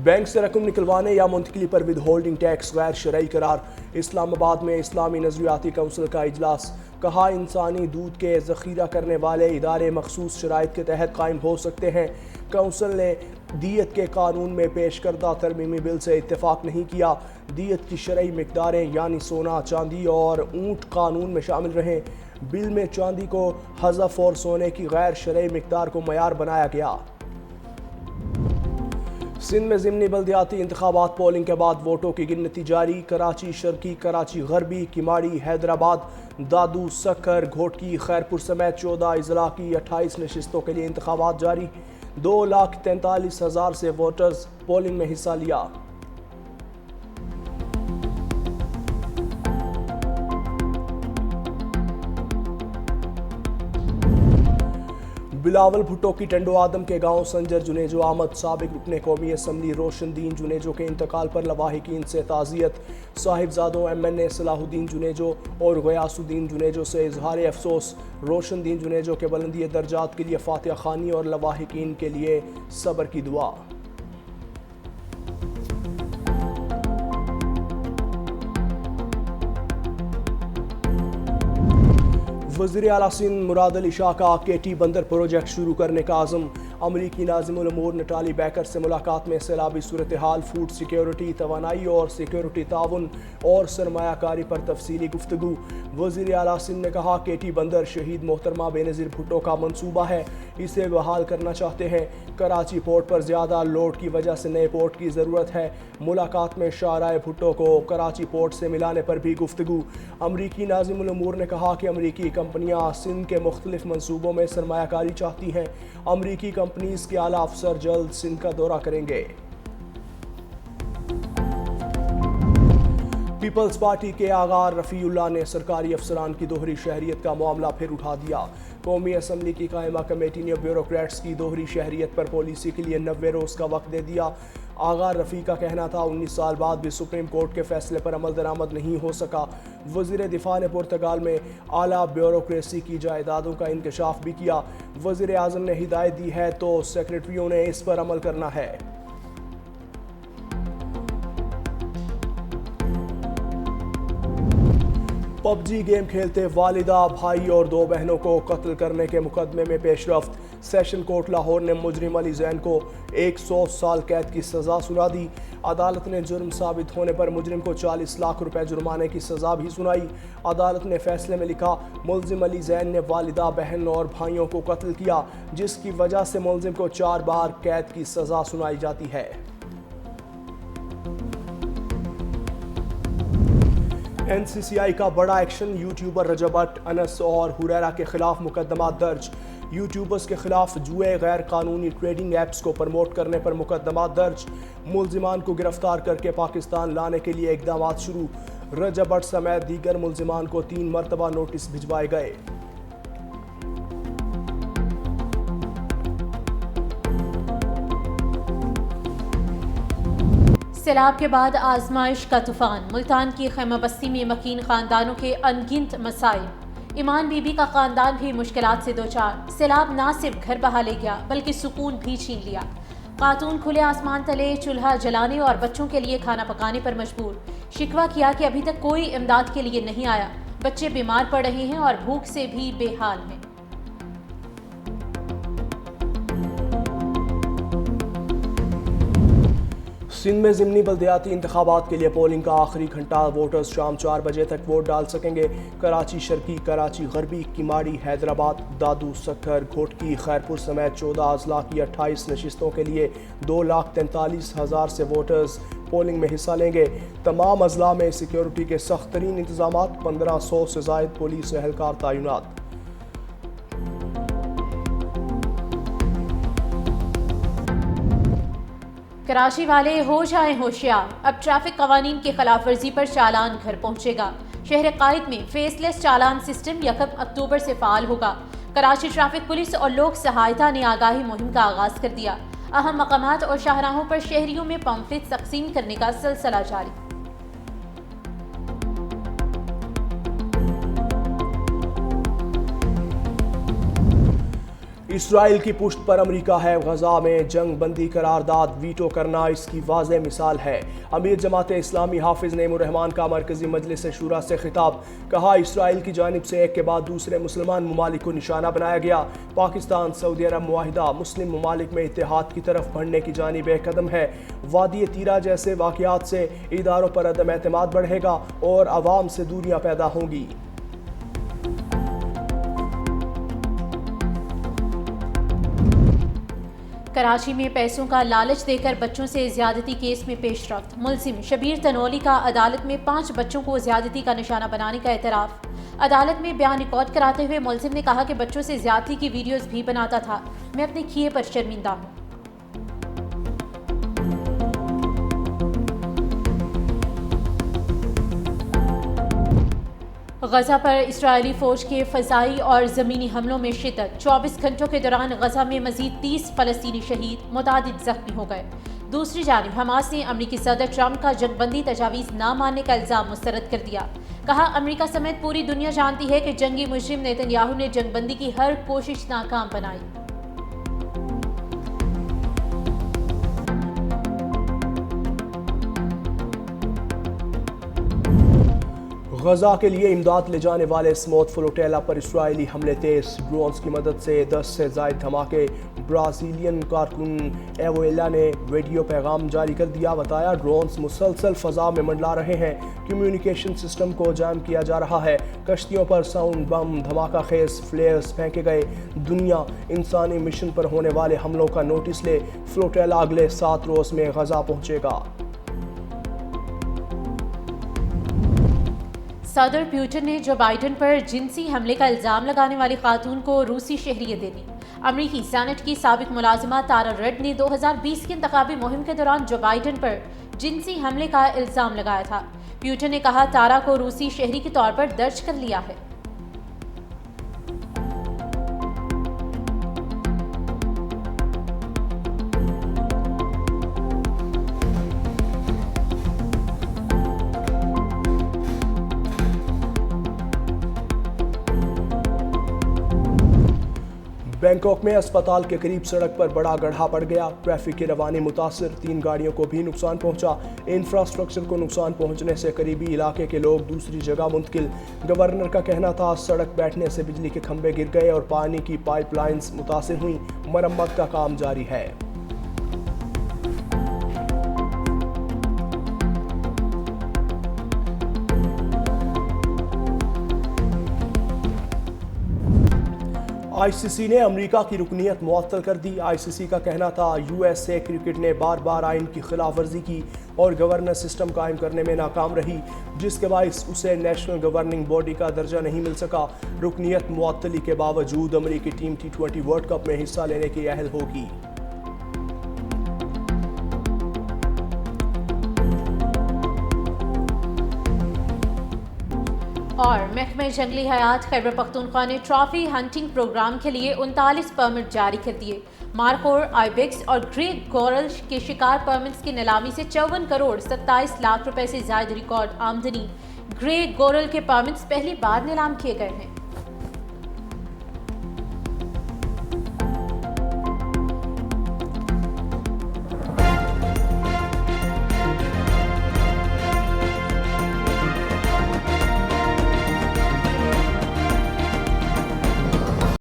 Bank से रकम निकलवाने या मुंतकिली पर विद होल्डिंग टैक्स गैर शरई करार। इस्लामाबाद में इस्लामी नज़रियाती काउंसिल का इजलास। कहा इंसानी दूध के ज़ख़ीरा करने वाले इदारे मखसूस शराइत के तहत कायम हो सकते हैं। काउंसिल ने दियत के कानून में पेश करदा तरमीमी बिल से इत्तेफाक नहीं किया। दियत की शरई मिकदारें यानी सोना, चांदी और ऊँट कानून में शामिल रहें। बिल में चांदी को हज़फ और सोने की गैर शरई मिकदार को मयार बनाया गया। सिंध में ज़िमनी बल्दियाती इंतखाबात पोलिंग के बाद वोटों की गिनती जारी। कराची शर्की, कराची गरबी, किमाड़ी, हैदराबाद, दादू, सक्कर, घोटकी, खैरपुर समेत 14 अजला की 28 नशिस्तों के लिए इंतखाबात जारी। 2,43,000 से वोटर्स पोलिंग में हिस्सा लिया। बिलावल भुट्टो की टंडो आदम के गांव संजर जुनेजो आमद। साबिक रुकने कौमी असम्बली रोशनदीन जुनेजो के इंतकाल पर लवाहिकीन से ताज़ियत। साहिबजादों MNA सलाहुद्दीन जुनेजो और गयासुद्दीन जुनेजो से इजहार अफसोस। रोशनदीन जुनेजो के बुलंदी दर्जात के लिए फातिहा खानी और लवाहिकीन के लिए सब्र की दुआ। वज़ीर आला सिंध मुराद अली शाह का KT बंदर प्रोजेक्ट शुरू करने का आज़म। अमरीकी नाज़िमुल उमूर नटाली बैकर से मुलाकात में सैलाबी सूरत हाल, फूड सिक्योरिटी, तवानाई और सिक्योरिटी ताउन और सरमायाकारी पर तफसीली गुफ्तगू। वज़ीर आला सिंध ने कहा KT बंदर शहीद मोहतरमा बेनज़ीर भुट्टो का मनसूबा है, इसे बहाल करना चाहते हैं। कराची पोर्ट पर ज़्यादा लोड की वजह से नए पोर्ट की ज़रूरत है। मुलाकात में शाहराए भुट्टो को कराची पोर्ट से मिलाने पर भी गुफ्तगू। अमरीकी नाज़िमुल उमूर ने कहा कि अमरीकी कंपनियां सिंध के मुख्तलिफ मनसूबों में सरमायाकारी चाहती हैं। अमरीकी कंपनीज के आला अफसर जल्द सिंध का दौरा करेंगे। पीपल्स पार्टी के आगार रफ़ीउल्लाह ने सरकारी अफसरान की दोहरी शहरियत का मामला फिर उठा दिया। कौमी असम्बली की कायमा कमेटी ने ब्यूरोक्रेट्स की दोहरी शहरियत पर पॉलिसी के लिए 90 रोज़ का वक्त दे दिया। आगा रफ़ी का कहना था 19 साल बाद भी सुप्रीम कोर्ट के फैसले पर अमल दरामद नहीं हो सका। वज़ीर दिफा ने पुर्तगाल में आला ब्यूरोक्रेसी की जायदादों का इंकशाफ भी किया। वज़ीर आज़म ने हिदायत दी है तो सेक्रेटरियों ने इस पर अमल करना है। PUBG गेम खेलते वालिदा, भाई और 2 बहनों को कत्ल करने के मुकदमे में पेशरफ्त। सेशन कोर्ट लाहौर ने मुजरिम अली जैन को 100 साल कैद की सज़ा सुना दी। अदालत ने जुर्म साबित होने पर मुजरिम को 40 लाख रुपए जुर्माने की सज़ा भी सुनाई। अदालत ने फैसले में लिखा, मुलजिम अली जैन ने वालिदा, बहन और भाइयों को कत्ल किया, जिसकी वजह से मुलजिम को 4 बार कैद की सज़ा सुनाई जाती है। NCCI का बड़ा एक्शन। यूट्यूबर रजब भट्ट, अनस और हुरैरा के खिलाफ मुकदमा दर्ज। यूट्यूबर्स के खिलाफ जुए, गैर कानूनी ट्रेडिंग ऐप्स को प्रमोट करने पर मुकदमा दर्ज। मुलजिमान को गिरफ्तार करके पाकिस्तान लाने के लिए इकदाम शुरू। रजब भट्ट समेत दीगर मुलजिमान को 3 मरतबा नोटिस भिजवाए गए। सैलाब के बाद आजमाइश का तूफान। मुल्तान की खैमा बस्ती में मकीन खानदानों के अनगिनत मसाइल। ईमान बीबी का खानदान भी मुश्किलात से दो चार। सैलाब ना सिर्फ घर बहा ले गया बल्कि सुकून भी छीन लिया। खातून खुले आसमान तले चूल्हा जलाने और बच्चों के लिए खाना पकाने पर मजबूर। शिकवा किया कि अभी तक कोई इमदाद के लिए नहीं आया। बच्चे बीमार पड़ रहे हैं और भूख से भी बेहाल हैं। सिंध में ज़िमनी बल्दियाती इंतखाबात के लिए पोलिंग का आखिरी घंटा। वोटर्स शाम 4 बजे तक वोट डाल सकेंगे। कराची शर्की, कराची गरबी, किमाड़ी, हैदराबाद, दादू, सक्कर, घोटकी, खैरपुर समेत 14 अजला की 28 नशिस्तों के लिए 2,43,000 से वोटर्स पोलिंग में हिस्सा लेंगे। तमाम अजला में सिक्योरिटी के सख्त तरीन इंतजाम। 1500 से ज़ायद पुलिस एहलकार तैनात। कराची वाले हो जाएं होशियार। अब ट्रैफिक कवानीन की खिलाफ वर्जी पर चालान घर पहुंचेगा। शहर कायद में फेसलेस चालान सिस्टम 1 अक्टूबर से फाल होगा। कराची ट्रैफिक पुलिस और लोक सहायता ने आगाही मुहिम का आगाज कर दिया। अहम मकामात और शाहराहों पर शहरियों में पम्फलेट तकसीम करने का सिलसिला जारी। इसराइल की पुष्ट पर अमेरिका है। गजा में जंग बंदी करारदाद वीटो करना इसकी वाज़ेह मिसाल है। अमीर जमात इस्लामी हाफिज नईमुर रहमान का मरकजी मजलिस शूरा से खिताब। कहा, इसराइल की जानिब से एक के बाद दूसरे मुसलमान ममालिक को निशाना बनाया गया। पाकिस्तान, सऊदी अरब, मुआहिदा मुस्लिम ममालिक में इत्तेहाद की तरफ बढ़ने की जानिब एक कदम है। वादी तीरा जैसे वाक़यात से इदारों पर अदम एतमाद बढ़ेगा और अवाम से दूरियां पैदा होंगी। कराची में पैसों का लालच देकर बच्चों से ज्यादती केस में पेशरफ्त। मुलजिम शबीर तनौली का अदालत में 5 बच्चों को ज्यादती का निशाना बनाने का एतराफ़। अदालत में बयान रिकॉर्ड कराते हुए मुलजिम ने कहा कि बच्चों से ज्यादती की वीडियोस भी बनाता था। मैं अपने किए पर शर्मिंदा हूँ। गजा पर इस्राएली फौज के फ़ज़ाई और ज़मीनी हमलों में शिद्दत। 24 घंटों के दौरान गजा में मज़ीद 30 फ़लस्तीनी शहीद, मुतादिद ज़ख्मी हो गए। दूसरी जानिब हमास ने अमरीकी सदर ट्रंप का जंगबंदी तजावीज़ न मानने का इल्ज़ाम मुस्तरद कर दिया। कहा, अमरीका समेत पूरी दुनिया जानती है कि जंगी मुजरिम नेतन्याहू ने जंगबंदी की हर कोशिश नाकाम बनाई। गजा के लिए इमदाद ले जाने वाले स्मोथ फ्लोटेला पर इसराइली हमले तेज। ड्रोन्स की मदद से 10 से ज़ायद धमाके। ब्राज़ीलियन कारकुन एवोएला ने वीडियो पैगाम जारी कर दिया। बताया, ड्रोन्स मुसलसल फ़ज़ा में मंडला रहे हैं। कम्युनिकेशन सिस्टम को जाम किया जा रहा है। कश्तियों पर साउंड बम, धमाका खेज फ्लेयर्स फेंके गए। दुनिया इंसानी मिशन पर होने वाले हमलों का नोटिस ले। फ्लोटेला अगले 7 रोज़ में गजा पहुँचेगा। सदर पुतिन ने जो बाइडन पर जिनसी हमले का इल्ज़ाम लगाने वाली खातून को रूसी शहरियत दे दी। अमरीकी सेनेट की साबिक मुलाजिमा तारा रेड ने 2020 की इंतखाबी मुहिम के दौरान जो बाइडन पर जिनसी हमले का इल्ज़ाम लगाया था। पुतिन ने कहा, तारा को रूसी शहरी के तौर पर दर्ज कर लिया है। बैंकॉक में अस्पताल के करीब सड़क पर बड़ा गड्ढा पड़ गया। ट्रैफिक की रवानी मुतासिर, 3 गाड़ियों को भी नुकसान पहुंचा। इंफ्रास्ट्रक्चर को नुकसान पहुंचने से करीबी इलाके के लोग दूसरी जगह मुंतकिल। गवर्नर का कहना था, सड़क बैठने से बिजली के खंभे गिर गए और पानी की पाइपलाइंस मुतासिर हुई। मरम्मत का काम जारी है। आईसीसी ने अमेरिका की रुकनीत मुअत्तल कर दी। आईसीसी का कहना था, यूएसए क्रिकेट ने बार बार आइन की खिलाफ वर्जी की और गवर्नर सिस्टम कायम करने में नाकाम रही, जिसके बायस उसे नेशनल गवर्निंग बॉडी का दर्जा नहीं मिल सका। रुकनीत मुअत्तली के बावजूद अमेरिकी टीम T20 वर्ल्ड कप में हिस्सा लेने की अहल होगी। और महकमे जंगली हयात खैबर पख्तूनख्वा ने ट्रॉफी हंटिंग प्रोग्राम के लिए 39 परमिट जारी कर दिए। मार्कोर, आइबेक्स और ग्रे गोरल के शिकार परमिट्स की नीलामी से 54 करोड़ 27 लाख रुपए से ज्यादा रिकॉर्ड आमदनी। ग्रे गोरल के परमिट्स पहली बार नीलाम किए गए हैं।